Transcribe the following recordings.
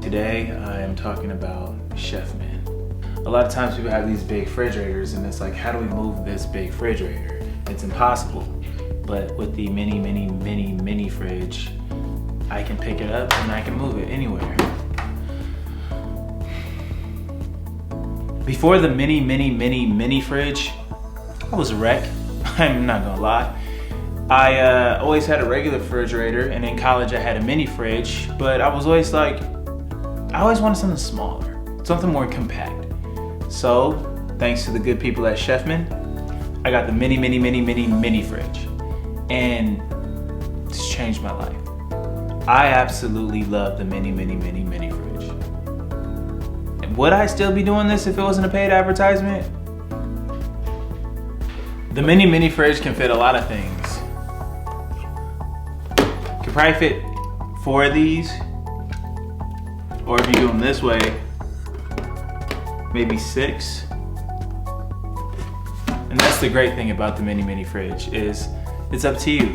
Today I am talking about Chefman. A lot of times people have these big refrigerators and it's like, how do we move this big refrigerator? It's impossible. But with the mini fridge, I can pick it up and I can move it anywhere. Before the mini fridge, I was a wreck. I'm not gonna lie. I always had a regular refrigerator, and in college I had a mini fridge, but I was always like, I always wanted something smaller, something more compact. So, thanks to the good people at Chefman, I got the mini fridge, and it's changed my life. I absolutely love the mini fridge. And would I still be doing this if it wasn't a paid advertisement? The mini fridge can fit a lot of things. Could probably fit 4 of these, or if you do them this way, maybe 6. And that's the great thing about the mini fridge, is it's up to you.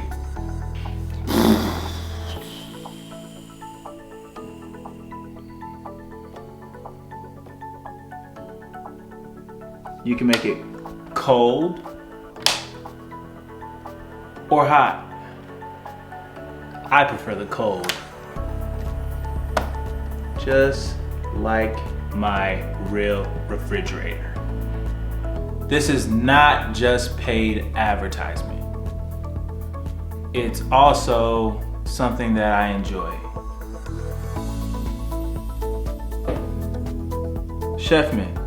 You can make it cold or hot. I prefer the cold. Just like my real refrigerator. This is not just paid advertisement. It's also something that I enjoy. Chefman.